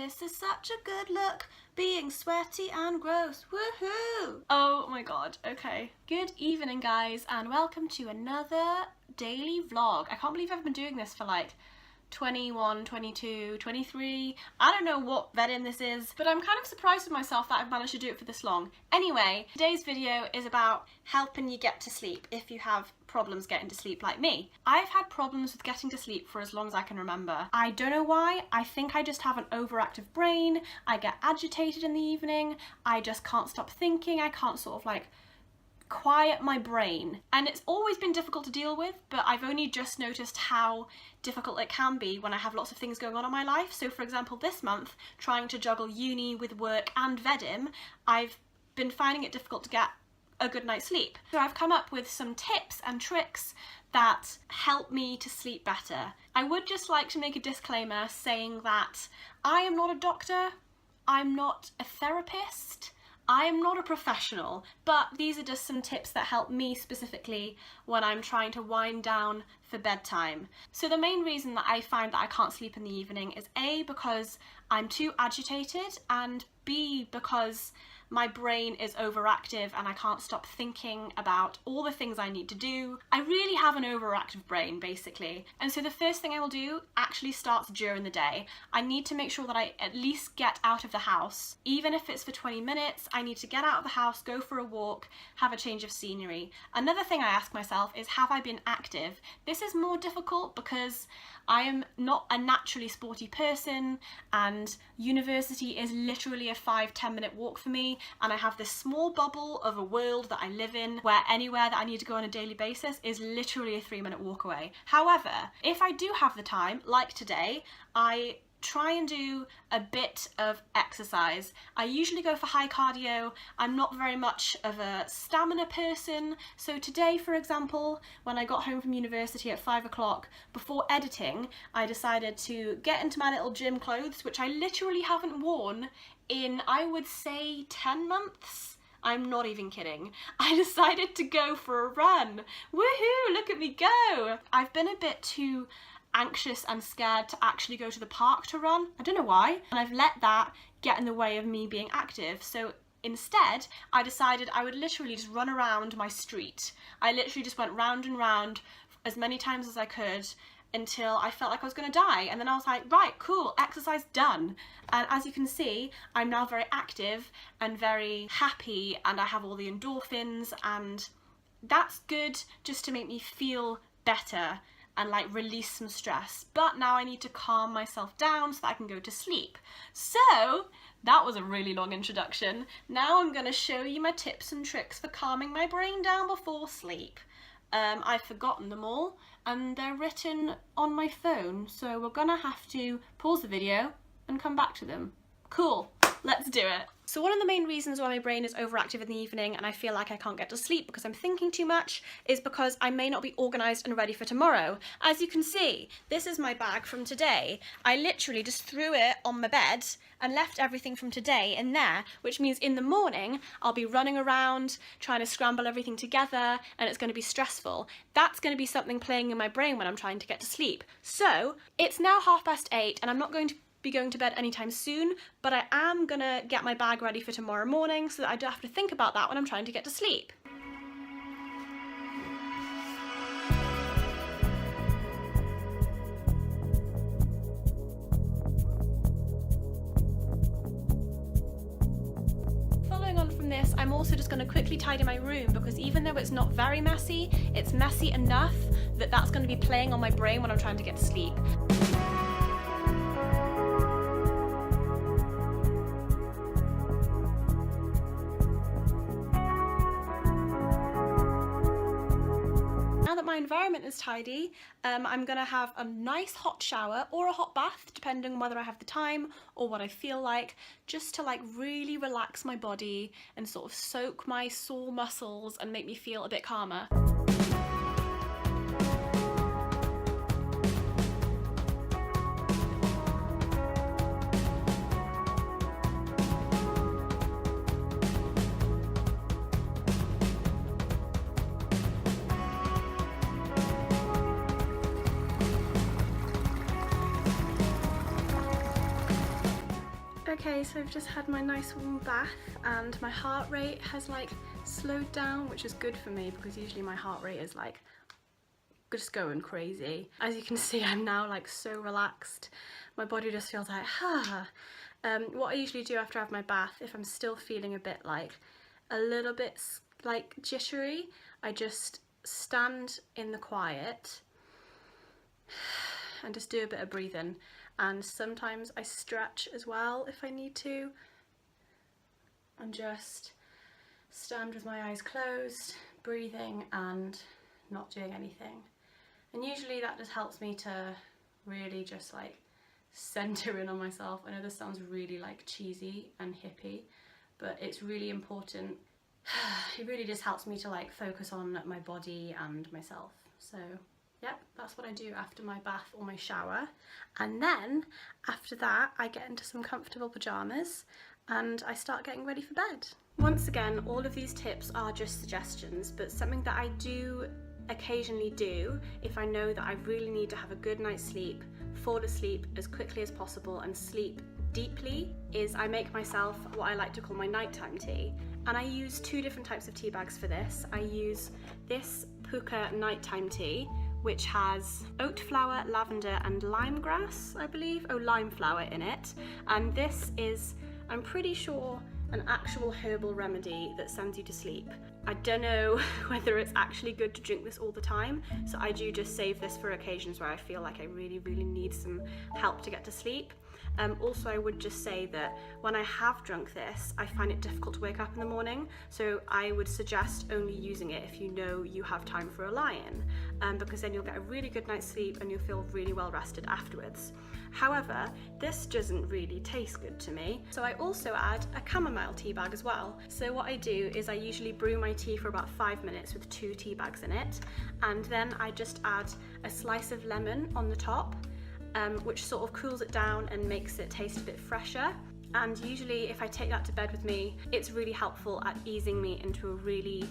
This is such a good look, being sweaty and gross, woohoo! Oh my god, okay. Good evening guys, and welcome to another daily vlog. I can't believe I've been doing this for like 21, 22, 23, I don't know what vetting this is, but I'm kind of surprised with myself that I've managed to do it for this long. Anyway, today's video is about helping you get to sleep if you have problems getting to sleep like me. I've had problems with getting to sleep for as long as I can remember. I don't know why, I think I just have an overactive brain, I get agitated in the evening, I just can't stop thinking, I can't sort of like quiet my brain, and it's always been difficult to deal with, but I've only just noticed how difficult it can be when I have lots of things going on in my life. So for example, this month, trying to juggle uni with work and Vedim, I've been finding it difficult to get a good night's sleep. So I've come up with some tips and tricks that help me to sleep better. I would just like to make a disclaimer saying that I am not a doctor, I'm not a therapist, I am not a professional, but these are just some tips that help me specifically when I'm trying to wind down for bedtime. So the main reason that I find that I can't sleep in the evening is A, because I'm too agitated, and B, because my brain is overactive and I can't stop thinking about all the things I need to do. I really have an overactive brain basically. And so the first thing I will do actually starts during the day. I need to make sure that I at least get out of the house. Even if it's for 20 minutes, I need to get out of the house, go for a walk, have a change of scenery. Another thing I ask myself is, have I been active? This is more difficult because I am not a naturally sporty person, and university is literally a 5-10 minute walk for me, and I have this small bubble of a world that I live in where anywhere that I need to go on a daily basis is literally a 3-minute walk away. However, if I do have the time, like today, I try and do a bit of exercise. I usually go for high cardio. I'm not very much of a stamina person, so today, for example, when I got home from university at 5 o'clock, before editing, I decided to get into my little gym clothes, which I literally haven't worn in, I would say, 10 months. I'm not even kidding. I decided to go for a run. Woohoo, look at me go! I've been a bit too anxious and scared to actually go to the park to run. I don't know why, and I've let that get in the way of me being active. So instead, I decided I would literally just run around my street. I literally just went round and round as many times as I could until I felt like I was gonna die. And then I was like, right, cool, exercise done. And as you can see, I'm now very active and very happy, and I have all the endorphins, and that's good just to make me feel better and like release some stress. But now I need to calm myself down so that I can go to sleep. So that was a really long introduction. Now I'm gonna show you my tips and tricks for calming my brain down before sleep. I've forgotten them all, and they're written on my phone, so we're gonna have to pause the video and come back to them. Cool, let's do it. So one of the main reasons why my brain is overactive in the evening and I feel like I can't get to sleep because I'm thinking too much is because I may not be organised and ready for tomorrow. As you can see, this is my bag from today. I literally just threw it on my bed and left everything from today in there, which means in the morning I'll be running around trying to scramble everything together, and it's going to be stressful. That's going to be something playing in my brain when I'm trying to get to sleep. So it's now 8:30 and I'm not going to be going to bed anytime soon, but I am gonna get my bag ready for tomorrow morning so that I don't have to think about that when I'm trying to get to sleep. Following on from this, I'm also just gonna quickly tidy my room, because even though it's not very messy, it's messy enough that that's gonna be playing on my brain when I'm trying to get to sleep. Now that my environment is tidy, I'm gonna have a nice hot shower or a hot bath, depending on whether I have the time or what I feel like, just to like really relax my body and sort of soak my sore muscles and make me feel a bit calmer. Okay, so I've just had my nice warm bath and my heart rate has like slowed down, which is good for me because usually my heart rate is like just going crazy. As you can see, I'm now like so relaxed. My body just feels like, what I usually do after I have my bath, if I'm still feeling a bit like a little bit like jittery, I just stand in the quiet and just do a bit of breathing, and sometimes I stretch as well if I need to, and just stand with my eyes closed, breathing and not doing anything. And usually that just helps me to really just like center in on myself. I know this sounds really like cheesy and hippie, but it's really important. It really just helps me to like focus on my body and myself. So yep, that's what I do after my bath or my shower. And then after that, I get into some comfortable pajamas and I start getting ready for bed. Once again, all of these tips are just suggestions, but something that I do occasionally do if I know that I really need to have a good night's sleep, fall asleep as quickly as possible and sleep deeply, is I make myself what I like to call my nighttime tea. And I use two different types of tea bags for this. I use this Pukka nighttime tea, which has oat flower, lavender and limegrass, I believe. Oh, lime flower in it. And this is, I'm pretty sure, an actual herbal remedy that sends you to sleep. I don't know whether it's actually good to drink this all the time, so I do just save this for occasions where I feel like I really need some help to get to sleep. Also, I would just say that when I have drunk this, I find it difficult to wake up in the morning, so I would suggest only using it if you know you have time for a lie-in, because then you'll get a really good night's sleep and you'll feel really well rested afterwards. However, this doesn't really taste good to me, so I also add a chamomile tea bag as well. So what I do is I usually brew my tea for about 5 minutes with 2 tea bags in it, and then I just add a slice of lemon on the top, which sort of cools it down and makes it taste a bit fresher. And usually if I take that to bed with me, it's really helpful at easing me into a really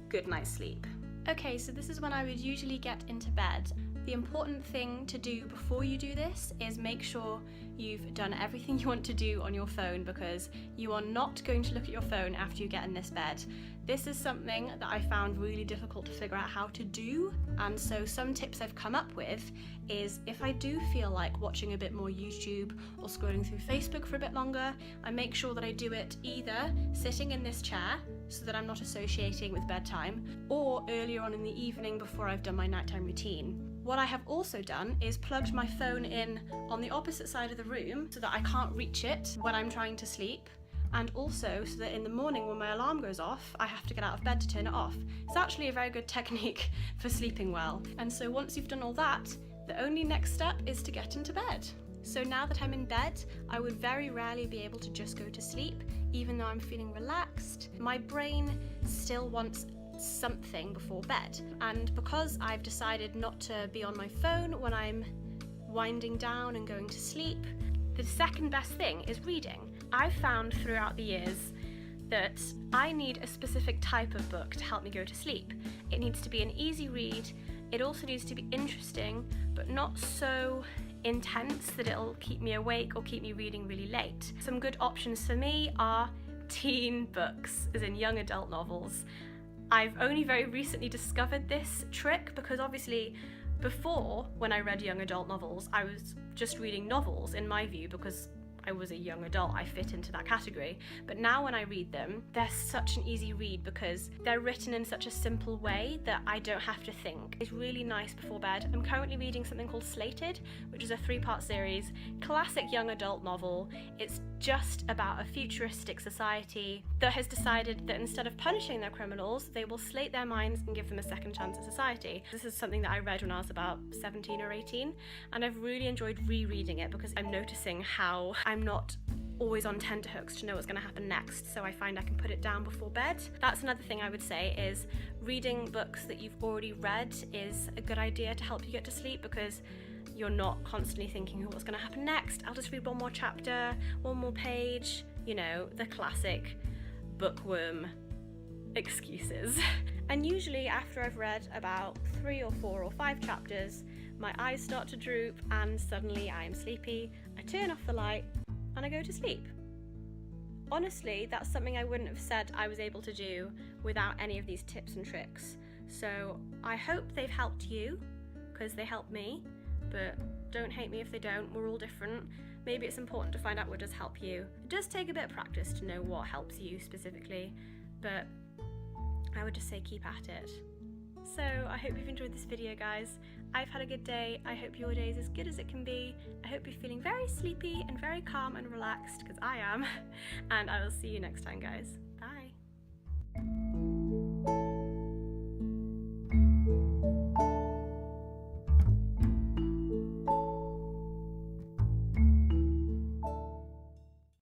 good night's sleep. Okay, so this is when I would usually get into bed. The important thing to do before you do this is make sure you've done everything you want to do on your phone, because you are not going to look at your phone after you get in this bed. This is something that I found really difficult to figure out how to do, and so some tips I've come up with is if I do feel like watching a bit more YouTube or scrolling through Facebook for a bit longer, I make sure that I do it either sitting in this chair so that I'm not associating with bedtime, or earlier on in the evening before I've done my nighttime routine. What I have also done is plugged my phone in on the opposite side of the room so that I can't reach it when I'm trying to sleep, and also so that in the morning when my alarm goes off, I have to get out of bed to turn it off. It's actually a very good technique for sleeping well. And so once you've done all that, the only next step is to get into bed. So now that I'm in bed, I would very rarely be able to just go to sleep, even though I'm feeling relaxed. My brain still wants something before bed, and because I've decided not to be on my phone when I'm winding down and going to sleep, the second best thing is reading. I've found throughout the years that I need a specific type of book to help me go to sleep. It needs to be an easy read, it also needs to be interesting, but not so intense that it'll keep me awake or keep me reading really late. Some good options for me are teen books, as in young adult novels. I've only very recently discovered this trick because obviously before, when I read young adult novels, I was just reading novels in my view because I was a young adult, I fit into that category. But now when I read them, they're such an easy read because they're written in such a simple way that I don't have to think. It's really nice before bed. I'm currently reading something called Slated, which is a 3-part series, classic young adult novel. It's just about a futuristic society that has decided that instead of punishing their criminals, they will slate their minds and give them a second chance at society. This is something that I read when I was about 17 or 18, and I've really enjoyed rereading it because I'm noticing how I'm not always on tenterhooks to know what's going to happen next, so I find I can put it down before bed. That's another thing I would say, is reading books that you've already read is a good idea to help you get to sleep, because you're not constantly thinking, oh, what's going to happen next? I'll just read one more chapter, one more page, you know, the classic bookworm excuses. And usually after I've read about 3 or 4 or 5 chapters, my eyes start to droop and suddenly I am sleepy. I turn off the light and I go to sleep. honestly, that's something I wouldn't have said I was able to do without any of these tips and tricks. So I hope they've helped you, because they helped me, but don't hate me if they don't. We're all different. Maybe it's important to find out what does help you. It does take a bit of practice to know what helps you specifically, but I would just say keep at it. So I hope you've enjoyed this video, guys. I've had a good day. I hope your day is as good as it can be. I hope you're feeling very sleepy and very calm and relaxed, because I am. And I will see you next time, guys.